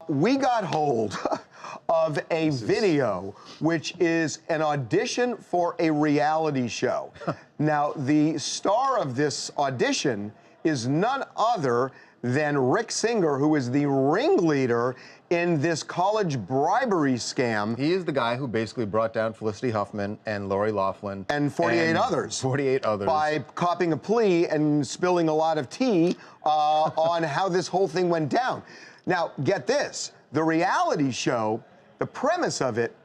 we got hold of a video which is an audition for a reality show. Now, the star of this audition is none other than Rick Singer, who is the ringleader in this college bribery scam. He is the guy who basically brought down Felicity Huffman and Lori Loughlin. And 48 others. 48 others. By copying a plea and spilling a lot of tea on how this whole thing went down. Now, get this. The reality show, the premise of it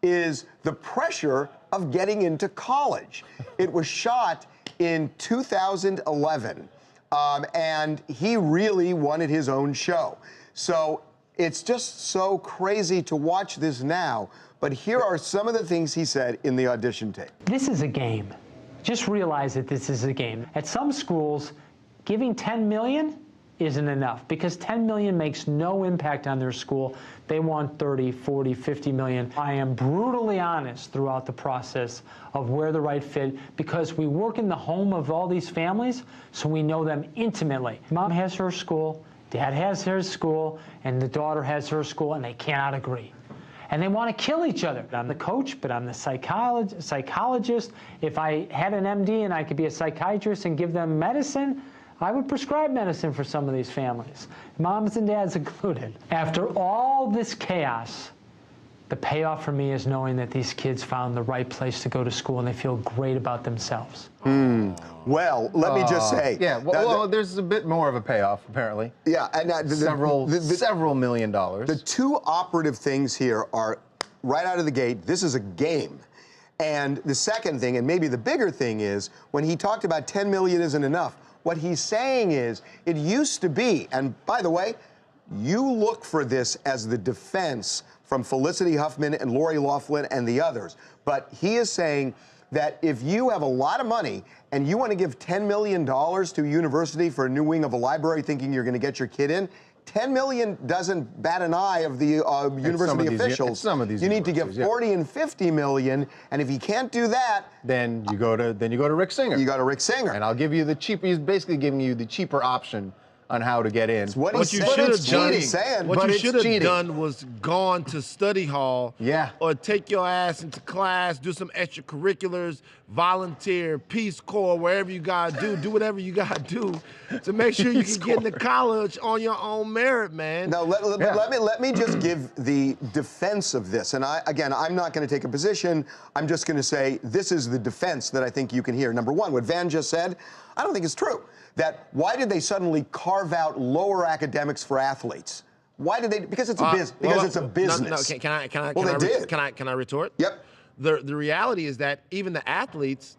is the pressure of getting into college. It was shot in 2011. And he really wanted his own show. So it's just so crazy to watch this now. But here are some of the things he said in the audition tape. This is a game. Just realize that this is a game. At some schools, giving $10 million isn't enough because $10 million makes no impact on their school. They want 30, 40, 50 million. I am brutally honest throughout the process of where the right fit, because we work in the home of all these families, so we know them intimately. Mom has her school, dad has his school, and the daughter has her school, and they cannot agree. And they want to kill each other. I'm the coach, but I'm the psychologist. If I had an MD and I could be a psychiatrist and give them medicine, I would prescribe medicine for some of these families, moms and dads included. After all this chaos, the payoff for me is knowing that these kids found the right place to go to school and they feel great about themselves. Well, let me just say. Yeah, well, there's a bit more of a payoff, apparently. Yeah, and several $1 million. The two operative things here are, right out of the gate, this is a game. And the second thing, and maybe the bigger thing, is when he talked about 10 million isn't enough, what he's saying is, it used to be, and by the way, you look for this as the defense from Felicity Huffman and Lori Loughlin and the others, but he is saying that if you have a lot of money and you want to give $10 million to a university for a new wing of a library thinking you're going to get your kid in, $10 million doesn't bat an eye of the university officials. You need to give 40 and 50 million, and if you can't do that, then you go to Rick Singer. You go to Rick Singer, and I'll give you the cheaper. He's basically giving you the cheaper option on how to get in. What you should have done was gone to study hall, or take your ass into class, do some extracurriculars, volunteer, Peace Corps, wherever you gotta do whatever you gotta do to make sure you can get into college on your own merit, man. Now let me just give the defense of this, and I'm not going to take a position. I'm just going to say this is the defense that I think you can hear. Number one, what Van just said, I don't think it's true. That why did they suddenly carve out lower academics for athletes? Why did they? Because it's a business. Because it's a business. No, can I retort? Yep. The reality is that even the athletes,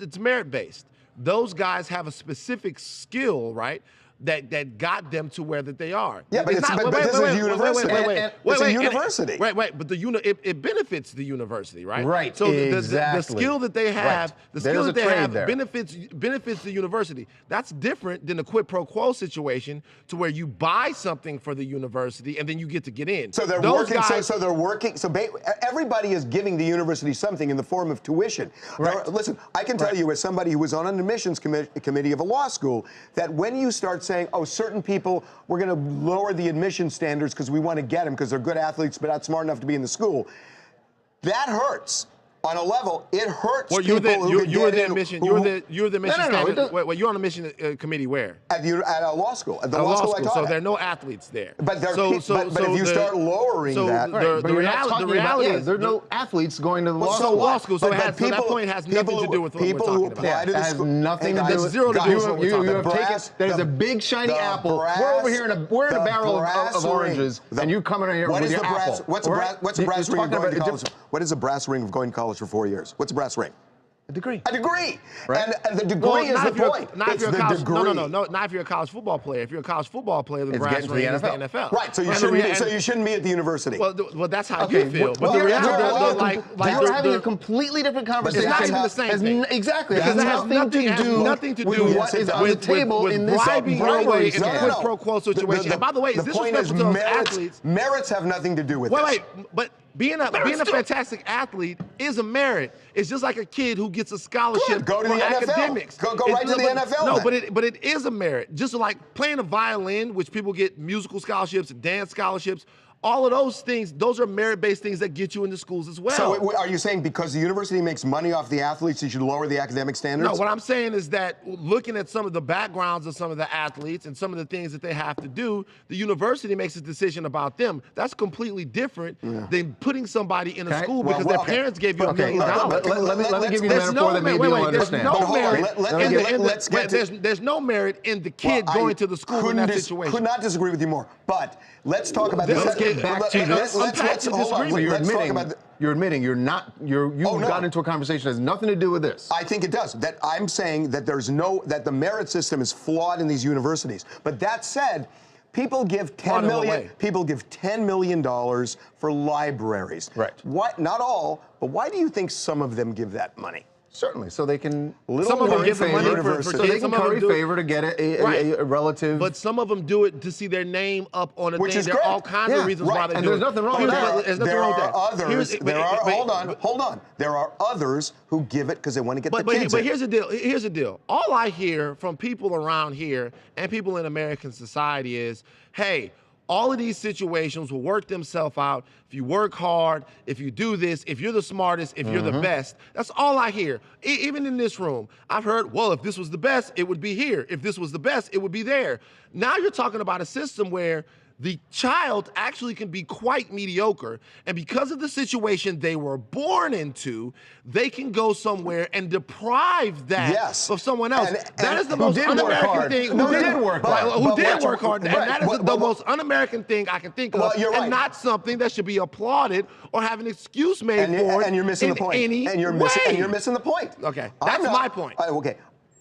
it's merit based. Those guys have a specific skill, right? That got them to where that they are. Yeah, but this is a university. It's a university. Right, but it benefits the university, right? Right, so exactly. the skill that they have, benefits the university. That's different than a quid pro quo situation to where you buy something for the university and then you get to get in. So they're working. So everybody is giving the university something in the form of tuition. Right. Listen, I can tell you as somebody who was on an admissions committee of a law school that when you start saying, oh, certain people, we're going to lower the admission standards because we want to get them because they're good athletes but not smart enough to be in the school. That hurts. On a level, it hurts people who you're the admission. You're the admission standard. Wait, you're on the admission committee where? At a law school. At the law school I taught So at. there are no athletes there. But if you start lowering that, the reality is there are no athletes going to law school. So that point has nothing to do with what we're talking about. It has nothing to do with zero to do with what we're talking about. There's a big shiny apple. We're over here in a barrel of oranges, and you coming in here with your apple. What's a brass ring of going to college? What is a brass ring of going to college for 4 years? What's a brass ring? A degree. A degree. Right. And the degree is the point. Not if you're a college football player. If you're a college football player, the brass ring is the NFL. Right. So you shouldn't be at the university. Well, that's how you feel. But the reality, you're having a completely different conversation. It's not even the same thing. Exactly. Because it has nothing to do with what is on the table in this bribing your way in a quid pro quo situation. And by the way, it's disrespectful to those athletes. Merits have nothing to do with this. But being a fantastic athlete is a merit. It's just like a kid who gets a scholarship Go to for the academics. NFL. Go right to the NFL. No, but it is a merit. Just like playing a violin, which people get musical scholarships, dance scholarships. All of those things, those are merit-based things that get you into schools as well. So are you saying because the university makes money off the athletes, you should lower the academic standards? No, what I'm saying is that looking at some of the backgrounds of some of the athletes and some of the things that they have to do, the university makes a decision about them. That's completely different than putting somebody in a school because their parents gave you $1 million. Let me give you a metaphor that maybe you'll understand. There's no merit in the kid going to the school in that situation. Could not disagree with you more, but let's talk about this. Back to this. You're admitting you've gotten into a conversation that has nothing to do with this. I think it does. That I'm saying that that the merit system is flawed in these universities. But that said, people give $10 million for libraries. Right. Why? Not all, but why do you think some of them give that money? Certainly, so they can some of them give the money so they can curry favor to get a relative. But some of them do it to see their name up on a Which thing. is there are all kinds of reasons why they do it. And there's nothing wrong with that. There are others. Hold on. There are others who give it because they want to get the kids. But here's the deal. Here's the deal. All I hear from people around here and people in American society is, hey, all of these situations will work themselves out if you work hard, if you do this, if you're the smartest, if you're the best. That's all I hear. Even in this room, I've heard, well, if this was the best, it would be here. If this was the best, it would be there. Now you're talking about a system where the child actually can be quite mediocre, and because of the situation they were born into, they can go somewhere and deprive that of someone else. That is the most un-American thing. Who did work hard. And that is the most un-American thing I can think of, and not something that should be applauded or have an excuse made for it. And you're missing the point. And you're missing the point. Okay, that's my point. Okay,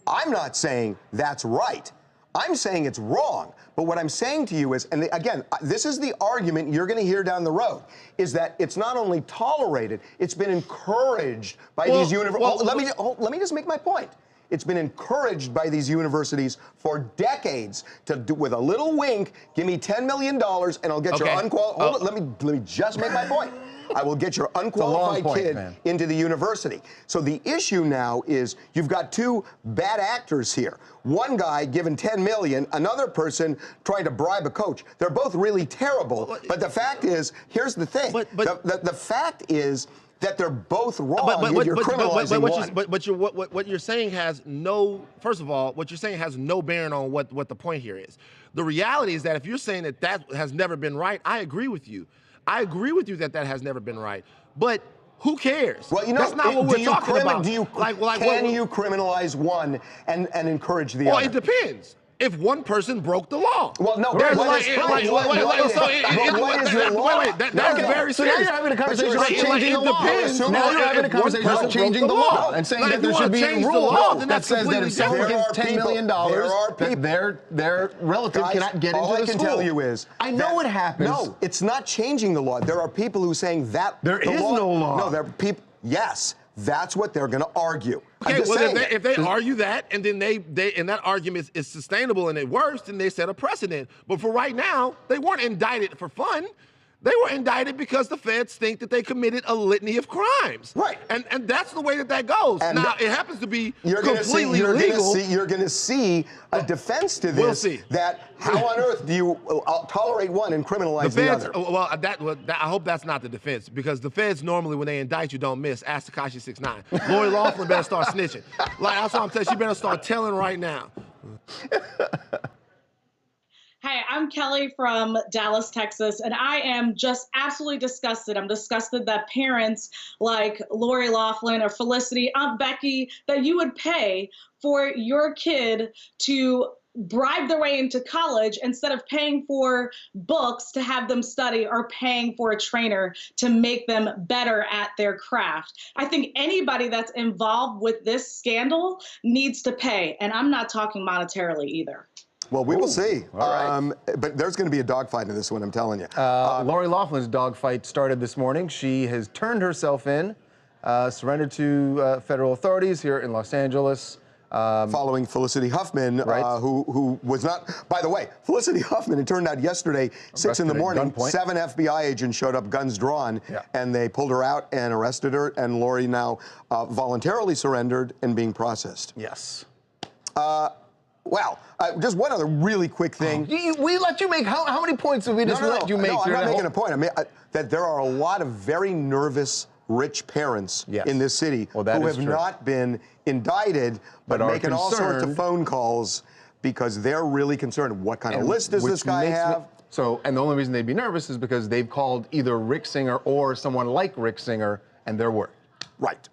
I'm not saying that's right. I'm saying it's wrong. But what I'm saying to you is, and again, this is the argument you're going to hear down the road, is that it's not only tolerated, it's been encouraged by these universities. Let me just make my point. It's been encouraged by these universities for decades to do, with a little wink, give me $10 million and I'll get your unqualified. Let me just make my point. I will get your unqualified kid into the university. So the issue now is you've got two bad actors here. One guy given $10 million, another person trying to bribe a coach. They're both really terrible. But the fact is, here's the thing. The fact is that they're both wrong. You're criminalizing one. What you're saying has no. First of all, what you're saying has no bearing on what the point here is. The reality is that if you're saying that has never been right, I agree with you. I agree with you that has never been right. But who cares? Well, you know, that's not what we're talking about. Can you criminalize one and encourage the other? Well, it depends. If one person broke the law. Well, no. There's Wait, that's very serious. So now you're having a conversation about changing the law. Now you're having a conversation about changing the law and saying that there should be a rule that says that if someone gets $10 million, that their relative cannot get into the school. All I can tell you is, I know it happens. No, it's not changing the law. There are people who are saying that there is no law. No, there are people. Yes. That's what they're going to argue. Okay, well, if they argue that, and then and that argument is sustainable and it works, then they set a precedent. But for right now, they weren't indicted for fun. They were indicted because the feds think that they committed a litany of crimes. Right. And that's the way that goes. And now, it happens to be completely illegal. You're going to see a defense to this. We'll see. That how on earth do you tolerate one and criminalize the other? Well, I hope that's not the defense, because the feds normally, when they indict you, don't miss. Ask Tekashi 6ix9ine. Lori Loughlin better start snitching. Like, that's what I'm telling you. She better start telling right now. Hey, I'm Kelly from Dallas, Texas, and I am just absolutely disgusted. I'm disgusted that parents like Lori Loughlin or Felicity, Aunt Becky, that you would pay for your kid to bribe their way into college instead of paying for books to have them study or paying for a trainer to make them better at their craft. I think anybody that's involved with this scandal needs to pay, and I'm not talking monetarily either. Well, we will see. All right. But there's going to be a dogfight in this one, I'm telling you. Lori Loughlin's dogfight started this morning. She has turned herself in, surrendered to federal authorities here in Los Angeles. following Felicity Huffman, who was not, by the way, Felicity Huffman, it turned out yesterday, 6 in the morning, 7 FBI agents showed up, guns drawn, and they pulled her out and arrested her, and Lori now voluntarily surrendered and being processed. Yes. Well, just one other really quick thing. We let you make, how many points have we just let you make? No, I'm not making a point. I mean, that there are a lot of very nervous rich parents in this city who have not been indicted, but making all sorts of phone calls because they're really concerned. What kind of list does this guy have? And the only reason they'd be nervous is because they've called either Rick Singer or someone like Rick Singer, and they're worried. Right.